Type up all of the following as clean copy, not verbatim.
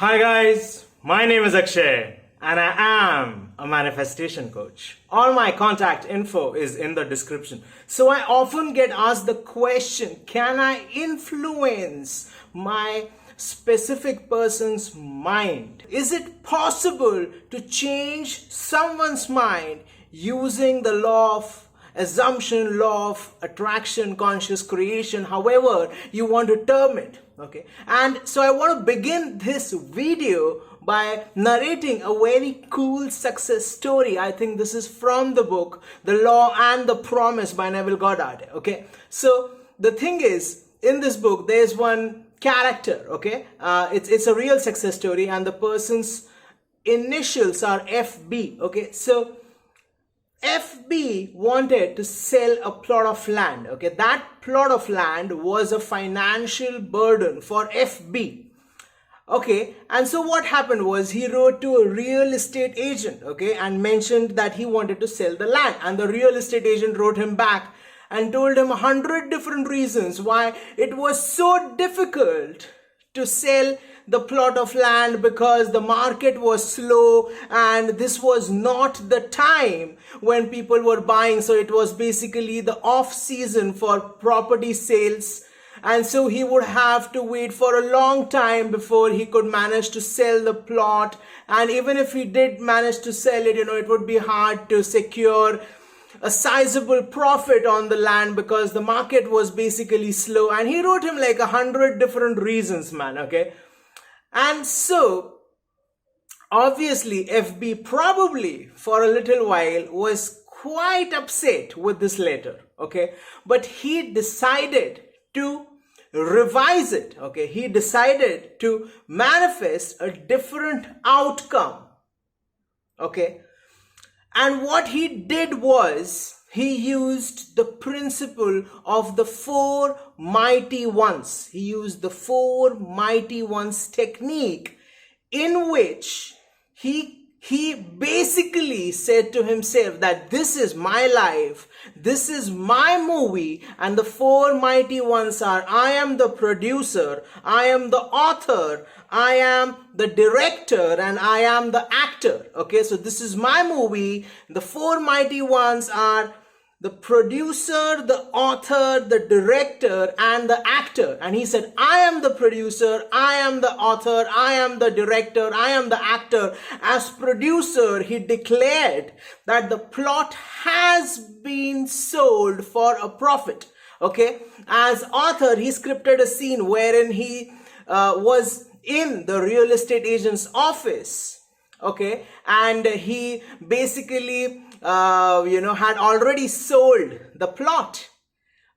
Hi guys, my name is Akshay and I am a manifestation coach. All my contact info is in the description. So I often get asked the question, can I influence my specific person's mind? Is it possible to change someone's mind using the law of assumption, law of attraction, conscious creation, however you want to term it? Okay, and so I want to begin this video by narrating a very cool success story. I think this is from the book The Law and the Promise by Neville Goddard. Okay, so the thing is, in this book there's one character. Okay, it's a real success story and the person's initials are FB. Okay, so FB wanted to sell a plot of land. Okay, that plot of land was a financial burden for FB. Okay, and so what happened was he wrote to a real estate agent, okay, and mentioned that he wanted to sell the land, and the real estate agent wrote him back and told him 100 different reasons why it was so difficult to sell the plot of land, because the market was slow and this was not the time when people were buying. So it was basically the off season for property sales, and so he would have to wait for a long time before he could manage to sell the plot. And even if he did manage to sell it, it would be hard to secure a sizable profit on the land because the market was basically slow. And he wrote him like 100 different reasons, man. Okay, and so obviously FB probably for a little while was quite upset with this letter. Okay, but he decided to revise it. Okay, he decided to manifest a different outcome. Okay, and what he did was he used the principle of the four mighty ones. He used the four mighty ones technique, in which he basically said to himself that this is my life, this is my movie, and the four mighty ones are: I am the producer, I am the author, I am the director, and I am the actor. Okay, so this is my movie. The four mighty ones are the producer, the author, the director, and the actor. And he said, I am the producer, I am the author, I am the director, I am the actor. As producer, he declared that the plot has been sold for a profit. Okay, as author, he scripted a scene wherein he was in the real estate agent's office. Okay, and he basically had already sold the plot.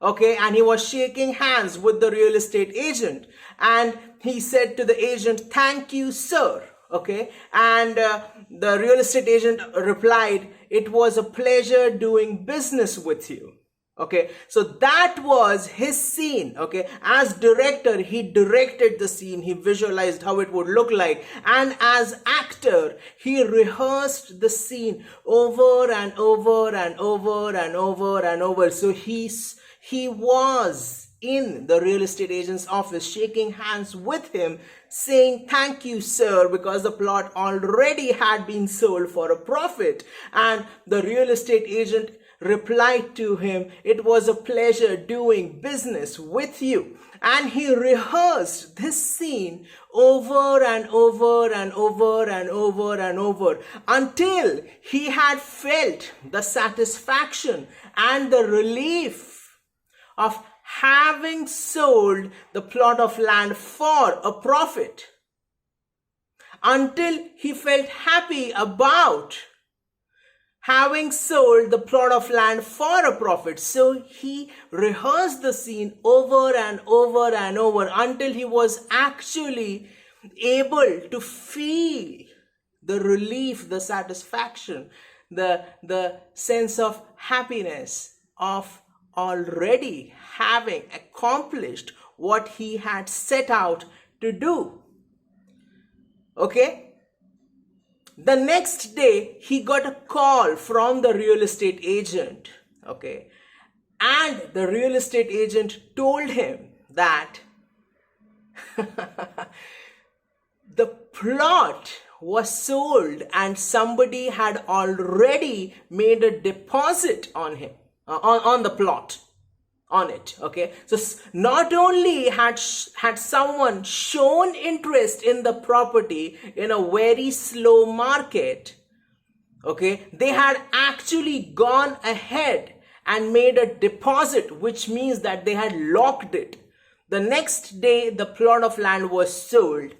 Okay, and he was shaking hands with the real estate agent, and he said to the agent, thank you, sir. Okay, and the real estate agent replied, it was a pleasure doing business with you. Okay, so that was his scene. Okay, as director, he directed the scene, he visualized how it would look like, and as actor, he rehearsed the scene over and over and over and over and over. So he was in the real estate agent's office, shaking hands with him, saying thank you, sir, because the plot already had been sold for a profit. And the real estate agent replied to him, it was a pleasure doing business with you. And he rehearsed this scene over and over and over and over and over until he had felt the satisfaction and the relief of having sold the plot of land for a profit, until he felt happy about having sold the plot of land for a profit. So he rehearsed the scene over and over and over until he was actually able to feel the relief, the satisfaction, the sense of happiness of already having accomplished what he had set out to do. Okay? The next day, he got a call from the real estate agent. Okay, and the real estate agent told him that the plot was sold and somebody had already made a deposit on him, on the plot, on it. Okay, so not only had someone shown interest in the property in a very slow market, okay, they had actually gone ahead and made a deposit, which means that they had locked it. The next day, the plot of land was sold,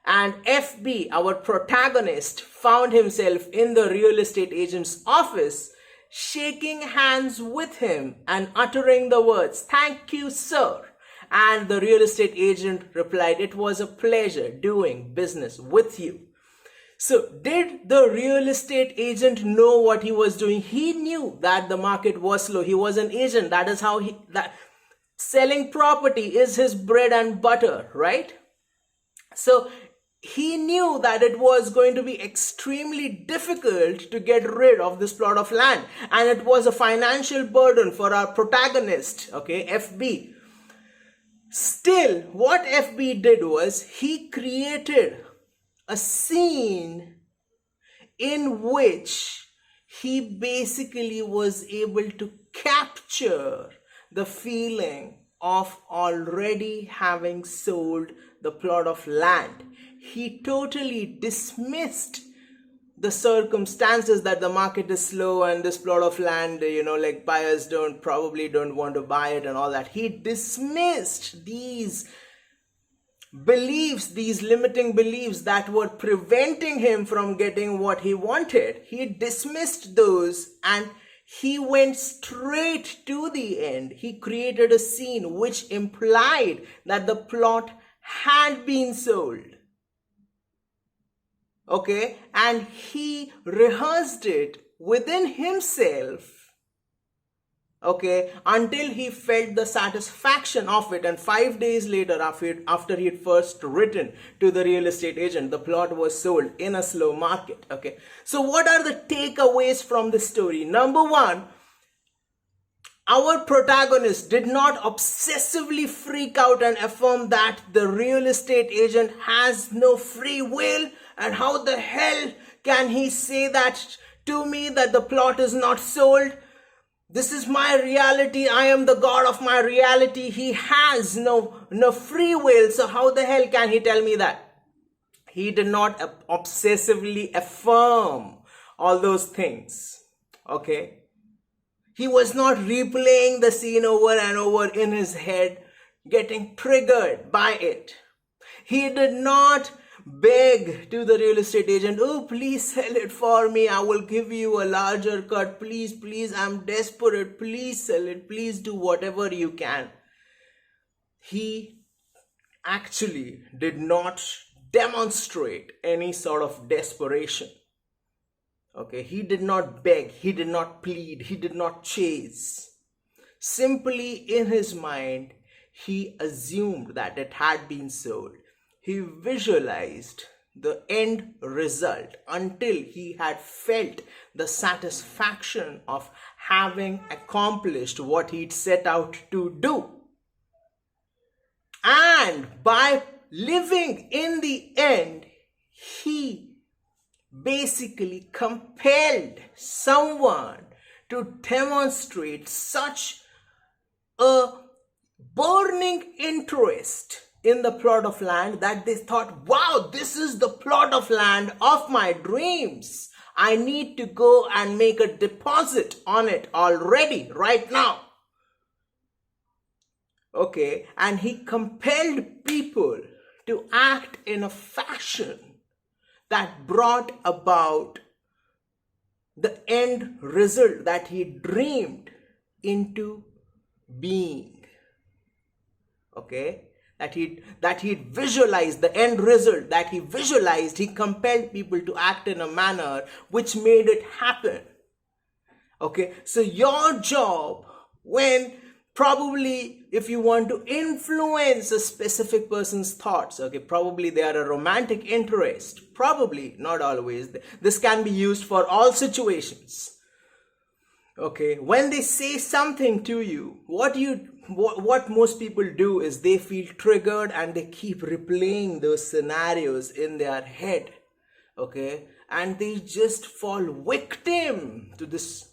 and FB, our protagonist, found himself in the real estate agent's office, shaking hands with him and uttering the words, "Thank you, sir." And the real estate agent replied, "It was a pleasure doing business with you." So did the real estate agent know what he was doing? He knew that the market was slow. He was an agent. That is how that selling property is his bread and butter, right? So he knew that it was going to be extremely difficult to get rid of this plot of land, and it was a financial burden for our protagonist, okay, FB. Still, what FB did was he created a scene in which he basically was able to capture the feeling of already having sold the plot of land. He totally dismissed the circumstances that the market is slow and this plot of land, like buyers probably don't want to buy it and all that. He dismissed these beliefs, these limiting beliefs that were preventing him from getting what he wanted. He dismissed those and he went straight to the end. He created a scene which implied that the plot had been sold. Okay, and he rehearsed it within himself, okay, until he felt the satisfaction of it. And 5 days later, after he had first written to the real estate agent, the plot was sold in a slow market. Okay, so what are the takeaways from this story? Number one, our protagonist did not obsessively freak out and affirm that the real estate agent has no free will. And how the hell can he say that to me, that the plot is not sold? This is my reality. I am the god of my reality. He has no free will. So how the hell can he tell me that? He did not obsessively affirm all those things. Okay. He was not replaying the scene over and over in his head, getting triggered by it. He did not beg to the real estate agent, "Oh, please sell it for me. I will give you a larger cut. Please, please, I'm desperate. Please sell it. Please do whatever you can." He actually did not demonstrate any sort of desperation. Okay, he did not beg. He did not plead. He did not chase. Simply in his mind, he assumed that it had been sold. He visualized the end result until he had felt the satisfaction of having accomplished what he'd set out to do. And by living in the end, he basically compelled someone to demonstrate such a burning interest in the plot of land that they thought, "Wow, this is the plot of land of my dreams. I need to go and make a deposit on it already, right now." Okay, and he compelled people to act in a fashion that brought about the end result that he dreamed into being. Okay, that he'd visualized the end result that he visualized. He compelled people to act in a manner which made it happen. Okay, so your job, when probably if you want to influence a specific person's thoughts, okay, probably they are a romantic interest, probably, not always. This can be used for all situations. Okay, when they say something to you, what most people do is they feel triggered and they keep replaying those scenarios in their head. Okay, and they just fall victim to this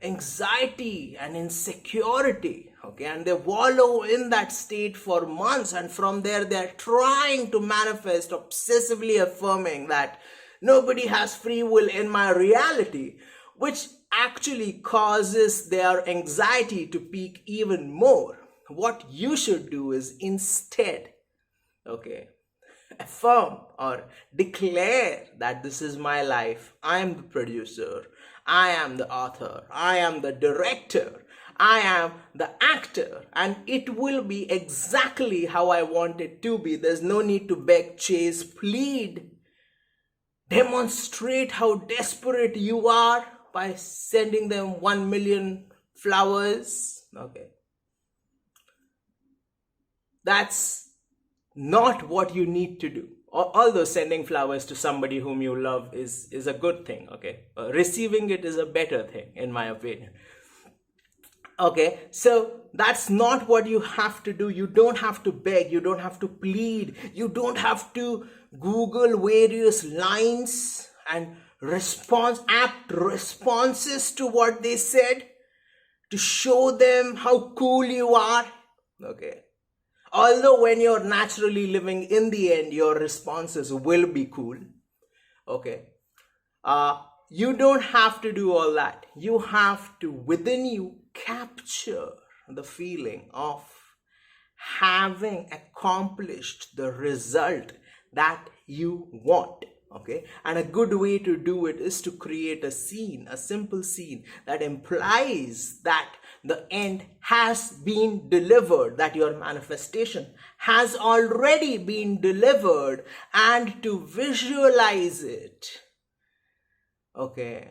anxiety and insecurity. Okay, and they wallow in that state for months, and from there they're trying to manifest, obsessively affirming that nobody has free will in my reality, which actually causes their anxiety to peak even more. What you should do is instead, okay, affirm or declare that this is my life. I am the producer. I am the author. I am the director. I am the actor. And it will be exactly how I want it to be. There's no need to beg, chase, plead. Demonstrate how desperate you are by sending them 1 million flowers. Okay. That's not what you need to do. Although sending flowers to somebody whom you love is a good thing, okay? Receiving it is a better thing, in my opinion. Okay, so that's not what you have to do. You don't have to beg. You don't have to plead. You don't have to Google various lines and apt responses to what they said to show them how cool you are. Okay. Although when you're naturally living, in the end, your responses will be cool. Okay. You don't have to do all that. You have to, within you, capture the feeling of having accomplished the result that you want. Okay, and a good way to do it is to create a scene, a simple scene that implies that the end has been delivered, that your manifestation has already been delivered, and to visualize it. Okay,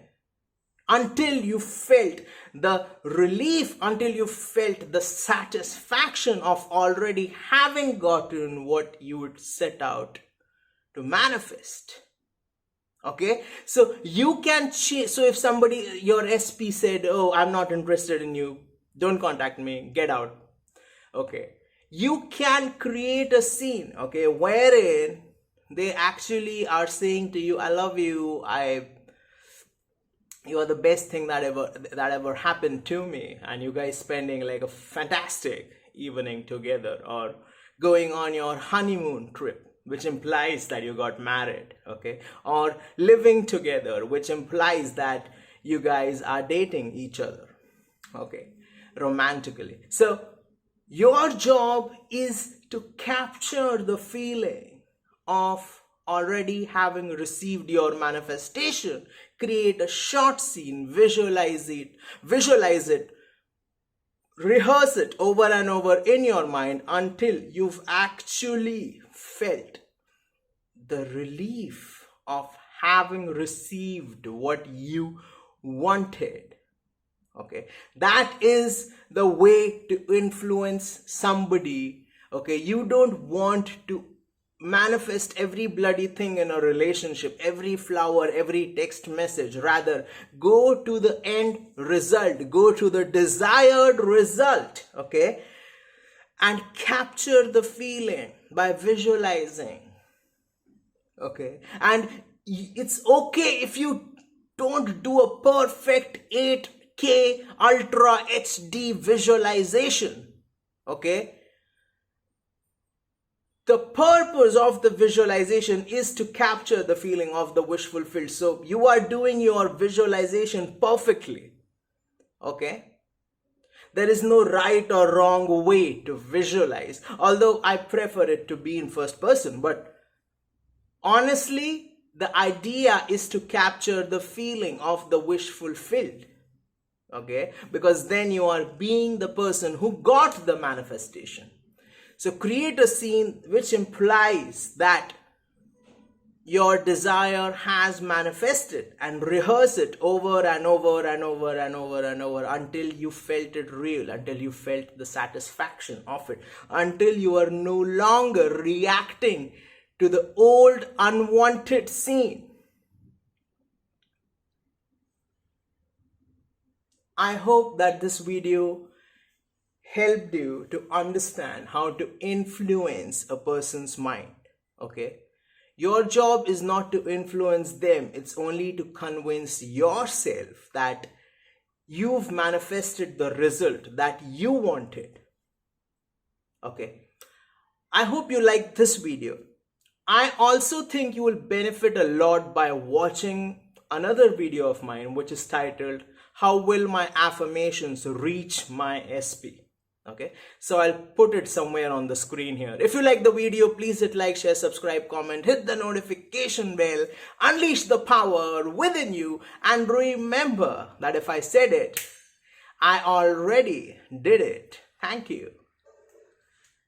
until you felt the relief, until you felt the satisfaction of already having gotten what you would set out to manifest. Okay, so you can change. So if somebody, your SP said, oh, I'm not interested in you, don't contact me, get out. Okay, you can create a scene, okay, wherein they actually are saying to you, I love you, you are the best thing that ever happened to me, and you guys spending like a fantastic evening together, or going on your honeymoon trip, which implies that you got married, okay, or living together, which implies that you guys are dating each other, okay, romantically. So your job is to capture the feeling of already having received your manifestation. Create a short scene, visualize it, rehearse it over and over in your mind until you've actually felt the relief of having received what you wanted. Okay, that is the way to influence somebody. Okay, you don't want to manifest every bloody thing in a relationship, every flower, every text message. Rather, go to the end result, go to the desired result, okay, and capture the feeling by visualizing. Okay, and it's okay if you don't do a perfect 8K Ultra HD visualization. Okay, the purpose of the visualization is to capture the feeling of the wish fulfilled. So you are doing your visualization perfectly. Okay, there is no right or wrong way to visualize, although I prefer it to be in first person. But honestly, the idea is to capture the feeling of the wish fulfilled. Okay, because then you are being the person who got the manifestation. So create a scene which implies that your desire has manifested, and rehearse it over and over and over and over and over until you felt it real, until you felt the satisfaction of it, until you are no longer reacting to the old unwanted scene. I hope that this video helped you to understand how to influence a person's mind. Okay? Your job is not to influence them, it's only to convince yourself that you've manifested the result that you wanted. Okay? I hope you liked this video. I also think you will benefit a lot by watching another video of mine, which is titled, How Will My Affirmations Reach My SP? Okay, so I'll put it somewhere on the screen here. If you like the video, please hit like, share, subscribe, comment, hit the notification bell, unleash the power within you, and remember that if I said it, I already did it. Thank you.